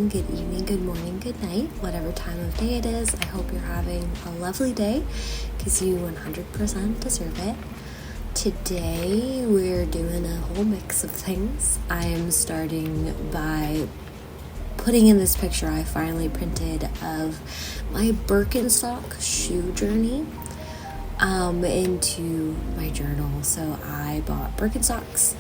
afternoon, good evening, good morning, good night, whatever time of day it is. I hope you're having a lovely day because you 100% deserve it. Today we're doing a whole mix of things. I am starting by putting in this picture I finally printed of my Birkenstock shoe journey into my journal. So I bought Birkenstocks,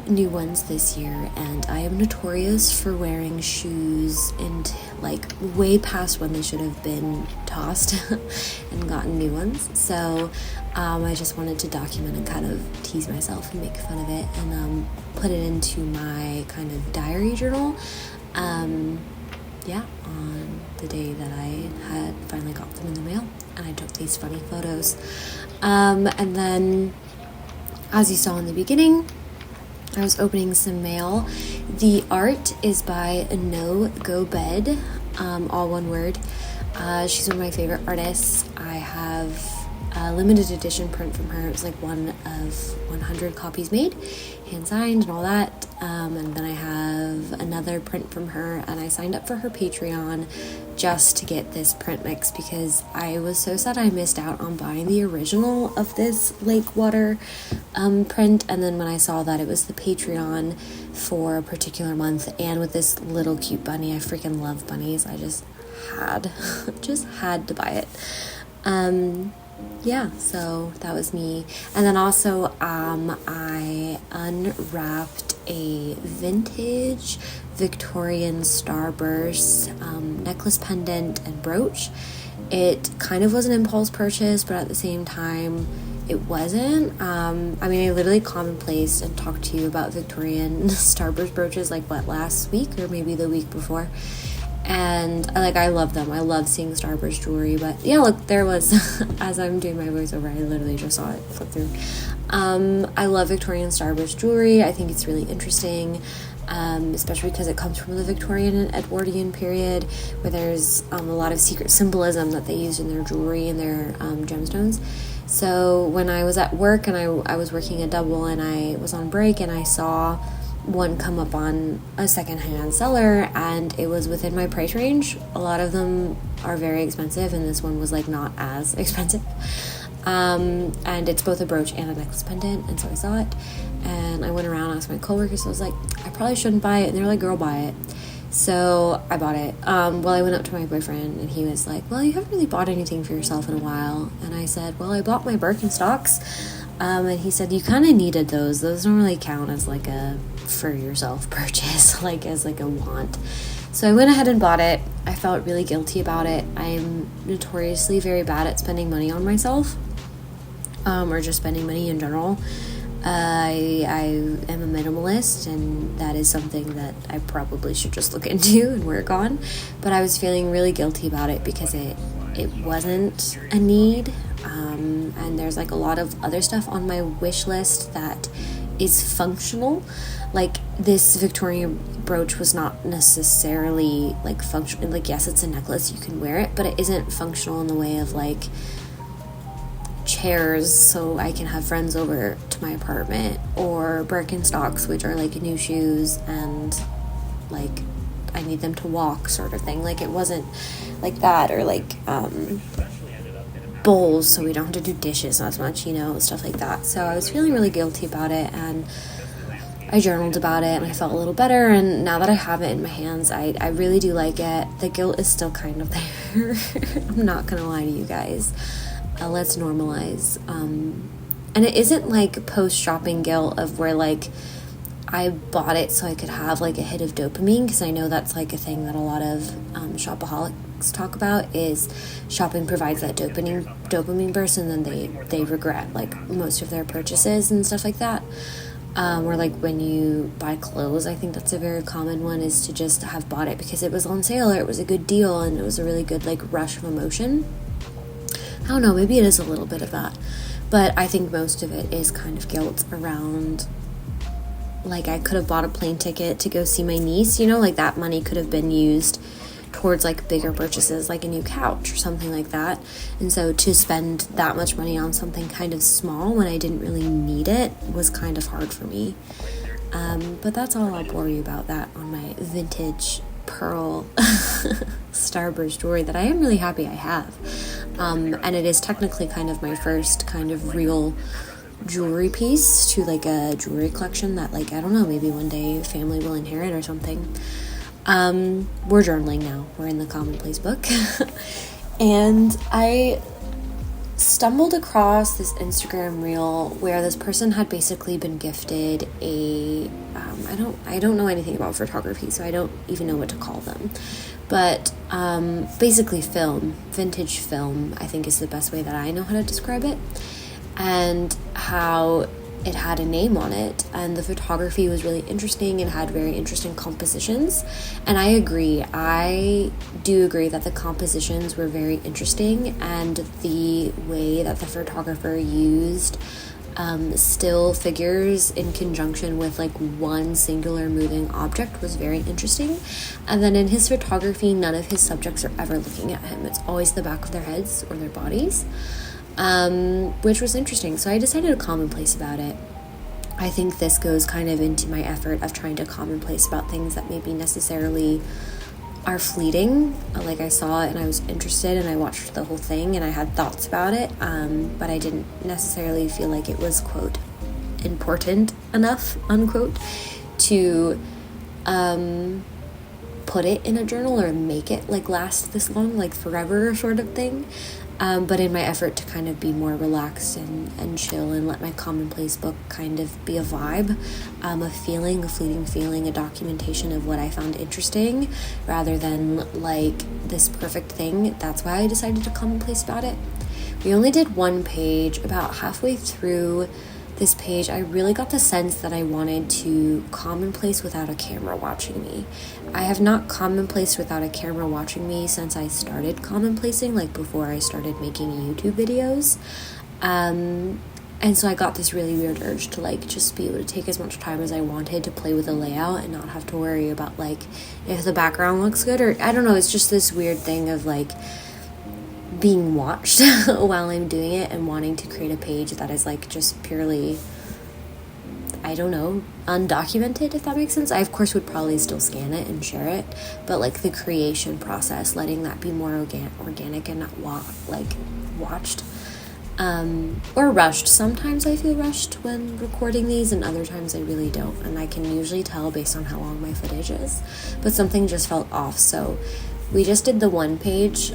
new ones this year, and I am notorious for wearing shoes and like way past when they should have been tossed and gotten new ones. So I just wanted to document and kind of tease myself and make fun of it and put it into my kind of diary journal on the day that I had finally got them in the mail, and I took these funny photos. And then, as you saw in the beginning, I was opening some mail. The art is by No Go Bed, all one word. She's one of my favorite artists. I have a limited edition print from her. It was like one of 100 copies made, hand signed and all that. And then I have another print from her, and I signed up for her Patreon just to get this print mix because I was so sad I missed out on buying the original of this lake water print. And then when I saw that it was the Patreon for a particular month and with this little cute bunny, I freaking love bunnies, I just had to buy it. So that was me. And then also I unwrapped a vintage Victorian starburst necklace pendant and brooch. It kind of was an impulse purchase, but at the same time it wasn't. I literally Commonplace and talked to you about Victorian starburst brooches like last week or maybe the week before. And I love them. I love seeing starburst jewelry. But yeah, look, there was, as I'm doing my voiceover, I literally just saw it flip through. I love Victorian starburst jewelry. I think it's really interesting, especially because it comes from the Victorian and Edwardian period, where there's a lot of secret symbolism that they used in their jewelry and their gemstones. So when I was at work and I was working a double and I was on break and I saw one come up on a secondhand seller and it was within my price range. A lot of them are very expensive and this one was not as expensive. And it's both a brooch and a necklace pendant, and so I saw it and I went around and asked my coworkers. So I was like, I probably shouldn't buy it, and they're like, girl, buy it. So I bought it. Well, I went up to my boyfriend and he was like, well, you haven't really bought anything for yourself in a while. And I said, well, I bought my Birkenstocks. And he said, you kind of needed those. Those don't really count as a for yourself purchase, as a want. So I went ahead and bought it. I felt really guilty about it. I'm notoriously very bad at spending money on myself, or just spending money in general. I am a minimalist, and that is something that I probably should just look into and work on. But I was feeling really guilty about it because it wasn't a need. And there's a lot of other stuff on my wish list that is functional. This Victorian brooch was not necessarily functional. Yes, it's a necklace, you can wear it, but it isn't functional in the way of chairs so I can have friends over to my apartment, or Birkenstocks, which are new shoes and I need them to walk sort of thing. It wasn't that, or bowls so we don't have to do dishes as much, stuff like that. So I was feeling really guilty about it, and I journaled about it and I felt a little better, and now that I have it in my hands, I really do like it. The guilt is still kind of there. I'm not gonna lie to you guys. Let's normalize. And it isn't post-shopping guilt of where I bought it so I could have a hit of dopamine, because I know that's a thing that a lot of shopaholics talk about, is shopping provides that dopamine burst, and then they regret most of their purchases and stuff like that. Or when you buy clothes, I think that's a very common one, is to just have bought it because it was on sale or it was a good deal and it was a really good rush of emotion. I don't know, maybe it is a little bit of that, but I think most of it is kind of guilt around I could have bought a plane ticket to go see my niece, that money could have been used towards bigger purchases, a new couch or something like that. And so to spend that much money on something kind of small when I didn't really need it was kind of hard for me. But that's all. I'll bore you about that on my vintage pearl starburst jewelry that I am really happy I have. And it is technically kind of my first kind of real jewelry piece to like a jewelry collection that, like, I don't know, maybe one day family will inherit or something. We're journaling now. We're in the Commonplace book. And I stumbled across this Instagram reel where this person had basically been gifted a I don't know anything about photography, so I don't even know what to call them, but basically vintage film, I think is the best way that I know how to describe it, and how it had a name on it, and the photography was really interesting and had very interesting compositions. And I do agree that the compositions were very interesting, and the way that the photographer used still figures in conjunction with like one singular moving object was very interesting. And then in his photography, none of his subjects are ever looking at him. It's always the back of their heads or their bodies. Which was interesting. So I decided to commonplace about it. I think this goes kind of into my effort of trying to commonplace about things that maybe necessarily are fleeting. Like, I saw it and I was interested and I watched the whole thing and I had thoughts about it, but I didn't necessarily feel like it was, quote, important enough, unquote, to put it in a journal or make it like last this long, like forever sort of thing. But in my effort to kind of be more relaxed and chill and let my Commonplace book kind of be a vibe, a feeling, a fleeting feeling, a documentation of what I found interesting rather than like this perfect thing, that's why I decided to Commonplace about it. We only did one page. About halfway through this page, I really got the sense that I wanted to commonplace without a camera watching me. I have not commonplaced without a camera watching me since I started commonplacing, like before I started making YouTube videos. And so I got this really weird urge to like just be able to take as much time as I wanted to play with a layout and not have to worry about like if the background looks good, or I don't know, it's just this weird thing of like being watched while I'm doing it and wanting to create a page that is like just purely, I don't know, undocumented, if that makes sense. I of course would probably still scan it and share it, but like the creation process, letting that be more organic and not watched or rushed. Sometimes I feel rushed when recording these and other times I really don't, and I can usually tell based on how long my footage is, but something just felt off. So we just did the one page.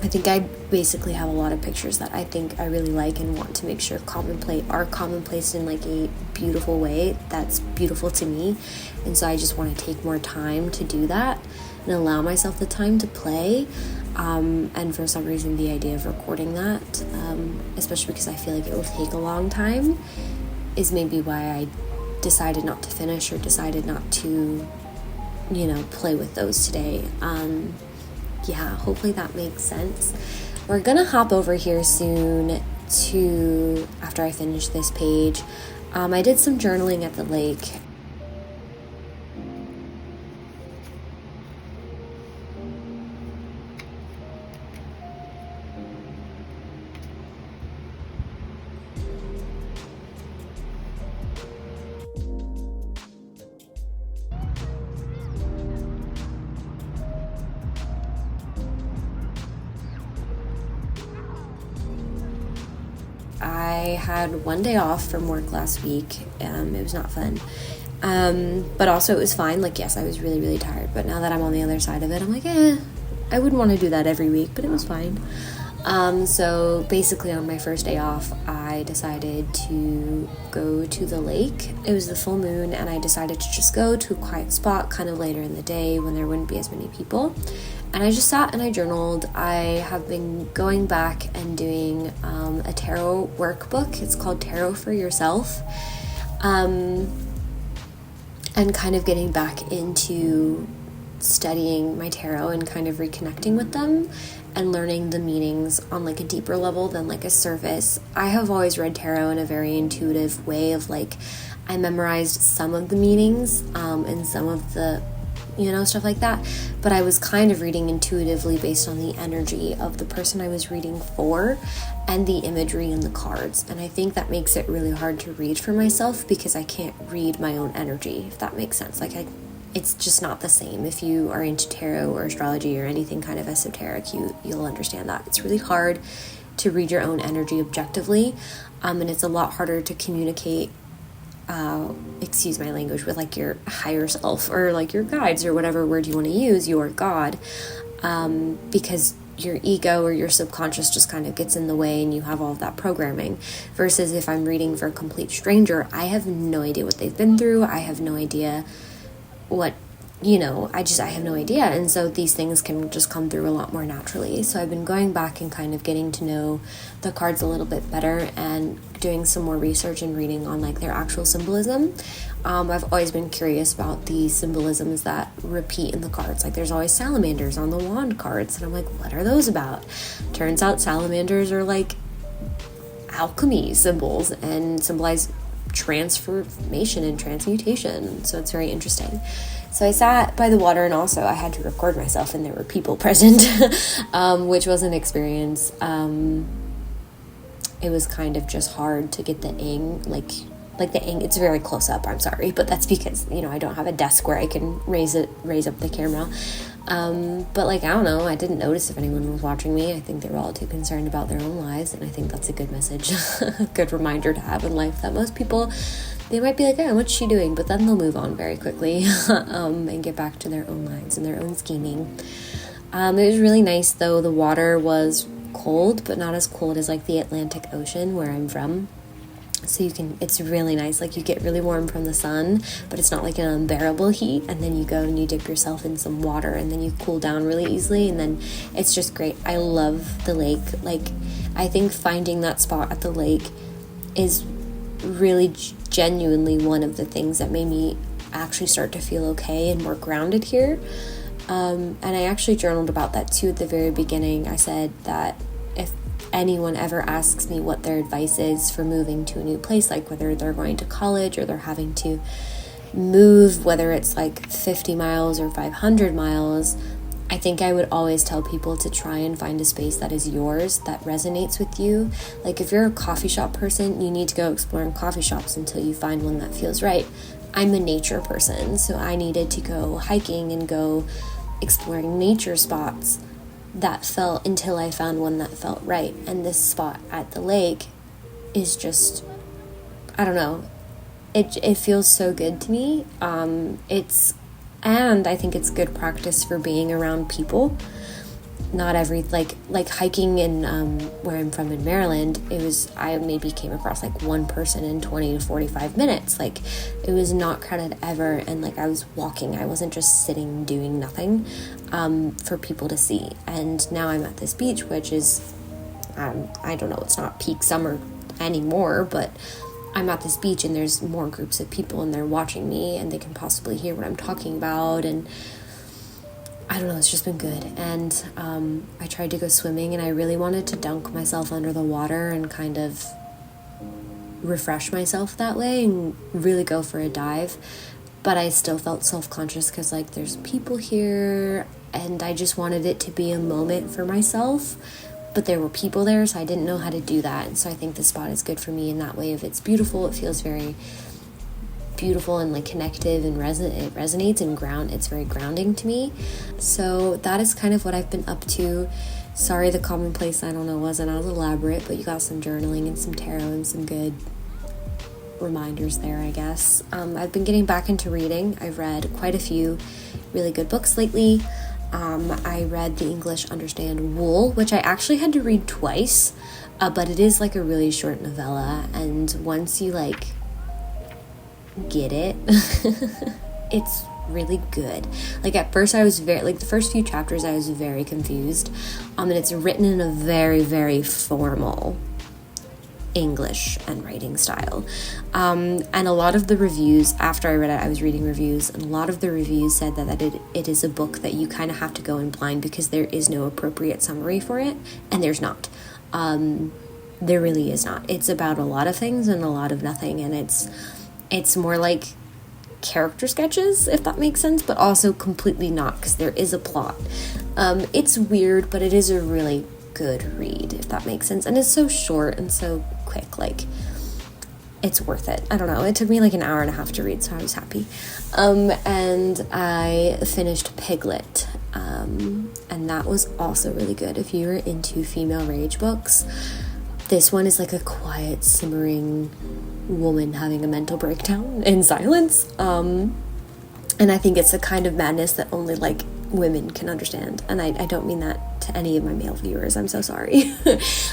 I think I basically have a lot of pictures that I think I really like and want to make sure are commonplace in like a beautiful way that's beautiful to me. And so I just want to take more time to do that and allow myself the time to play. And for some reason, the idea of recording that, especially because I feel like it will take a long time, is maybe why I decided not to finish or decided not to, play with those today. Yeah, hopefully that makes sense. We're gonna hop over here soon to, after I finish this page, I did some journaling at the lake. I had one day off from work last week. It was not fun. But also it was fine. Like, yes, I was really, really tired. But now that I'm on the other side of it, I'm like, I wouldn't want to do that every week, but it was fine. So basically on my first day off, I decided to go to the lake. It was the full moon, and I decided to just go to a quiet spot kind of later in the day when there wouldn't be as many people. And I just sat and I journaled. I have been going back and doing a tarot workbook. It's called Tarot for Yourself. And kind of getting back into studying my tarot and kind of reconnecting with them and learning the meanings on like a deeper level than like a surface. I have always read tarot in a very intuitive way of like, I memorized some of the meanings and some of the stuff like that, but I was kind of reading intuitively based on the energy of the person I was reading for and the imagery in the cards. And I think that makes it really hard to read for myself because I can't read my own energy, if that makes sense. Like, it's just not the same. If you are into tarot or astrology or anything kind of esoteric, you'll understand that. It's really hard to read your own energy objectively, and it's a lot harder to communicate, excuse my language, with like your higher self or like your guides or whatever word you want to use, your God, because your ego or your subconscious just kind of gets in the way and you have all of that programming. Versus if I'm reading for a complete stranger, I have no idea what they've been through. I have no idea what, I have no idea. And so these things can just come through a lot more naturally. So I've been going back and kind of getting to know the cards a little bit better and doing some more research and reading on like their actual symbolism. I've always been curious about the symbolisms that repeat in the cards. Like there's always salamanders on the wand cards, and I'm like, what are those about? Turns out salamanders are like alchemy symbols and symbolize transformation and transmutation. So it's very interesting. So I sat by the water, and also I had to record myself, and there were people present, which was an experience. It was kind of just hard to get the it's very close up, I'm sorry, but that's because, I don't have a desk where I can raise up the camera. But I don't know, I didn't notice if anyone was watching me. I think they were all too concerned about their own lives, and I think that's a good message, a good reminder to have in life, that most people, they might be like, oh, what's she doing? But then they'll move on very quickly, and get back to their own lives and their own scheming. It was really nice though. The water was cold, but not as cold as like the Atlantic Ocean where I'm from. So it's really nice. Like you get really warm from the sun, but it's not like an unbearable heat. And then you go and you dip yourself in some water, and then you cool down really easily. And then it's just great. I love the lake. Like I think finding that spot at the lake is really genuinely one of the things that made me actually start to feel okay and more grounded here. And I actually journaled about that too at the very beginning. I said that if anyone ever asks me what their advice is for moving to a new place, like whether they're going to college or they're having to move, whether it's like 50 miles or 500 miles, I think I would always tell people to try and find a space that is yours, that resonates with you. Like if you're a coffee shop person, you need to go exploring coffee shops until you find one that feels right. I'm a nature person, so I needed to go hiking and go exploring nature spots that felt, until I found one that felt right. And this spot at the lake is just, I don't know, it feels so good to me. And I think it's good practice for being around people. Not every, like hiking in where I'm from in Maryland, I maybe came across like one person in 20 to 45 minutes. Like it was not crowded ever, and like I was walking, I wasn't just sitting doing nothing for people to see. And now I'm at this beach, which is I don't know, it's not peak summer anymore, but I'm at this beach and there's more groups of people and they're watching me and they can possibly hear what I'm talking about, and I don't know, it's just been good. And I tried to go swimming, and I really wanted to dunk myself under the water and kind of refresh myself that way and really go for a dive. But I still felt self-conscious because like there's people here, and I just wanted it to be a moment for myself. But there were people there, so I didn't know how to do that. And so I think this spot is good for me in that way. If it's beautiful, it feels very beautiful and like connective, and it resonates and it's very grounding to me. So that is kind of what I've been up to. Sorry, the Commonplace, I don't know, wasn't as elaborate, but you got some journaling and some tarot and some good reminders there, I guess. I've been getting back into reading. I've read quite a few really good books lately. I read The English Understand Wool, which I actually had to read twice, but it is like a really short novella, and once you like get it, it's really good. Like at first I was the first few chapters I was very confused, and it's written in a very, very formal English and writing style, and a lot of the reviews after I read it, I was reading reviews, and a lot of the reviews said that it is a book that you kind of have to go in blind because there is no appropriate summary for it, and there's not. There really is not. It's about a lot of things and a lot of nothing, and it's more like character sketches, if that makes sense, but also completely not, because there is a plot. It's weird, but it is a really good read, if that makes sense. And it's so short and so quick. Like it's worth it. I don't know. It took me like an hour and a half to read, so I was happy. And I finished Piglet. And that was also really good. If you're into female rage books, this one is like a quiet, simmering woman having a mental breakdown in silence. And I think it's a kind of madness that only like women can understand. And I don't mean that to any of my male viewers. I'm so sorry.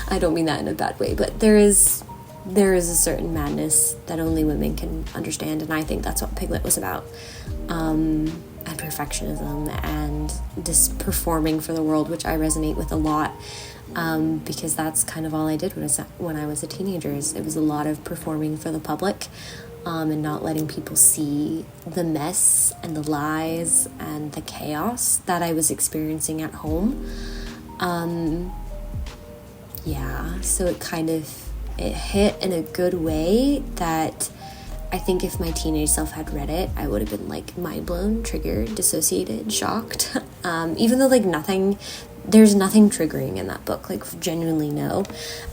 I don't mean that in a bad way, but there is a certain madness that only women can understand, and I think that's what Piglet was about. And perfectionism and just performing for the world, which I resonate with a lot, because that's kind of all I did when I was a teenager. It was a lot of performing for the public, and not letting people see the mess and the lies and the chaos that I was experiencing at home. So it hit in a good way that I think if my teenage self had read it, I would have been like mind blown, triggered, dissociated, shocked. Even though there's nothing triggering in that book, like genuinely no.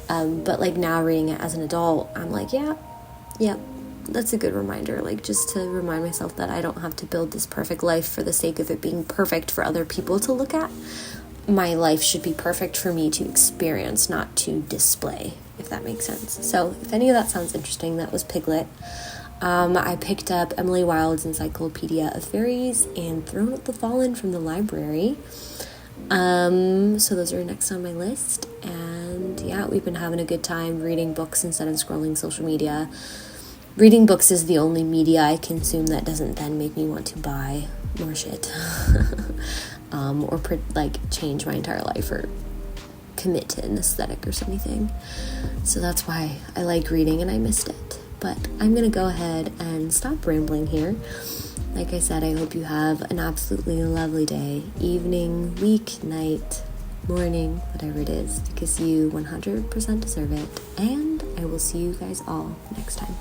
But like now reading it as an adult, I'm like, yeah, that's a good reminder. Like just to remind myself that I don't have to build this perfect life for the sake of it being perfect for other people to look at. My life should be perfect for me to experience, not to display, if that makes sense. So if any of that sounds interesting, that was Piglet. I picked up Emily Wilde's Encyclopedia of Fairies and Throne of the Fallen from the library. So those are next on my list. And yeah, we've been having a good time reading books instead of scrolling social media. Reading books is the only media I consume that doesn't then make me want to buy more shit. Or change my entire life or commit to an aesthetic or something. So that's why I like reading and I missed it. But I'm gonna go ahead and stop rambling here. Like I said, I hope you have an absolutely lovely day, evening, week, night, morning, whatever it is, because you 100% deserve it. And I will see you guys all next time.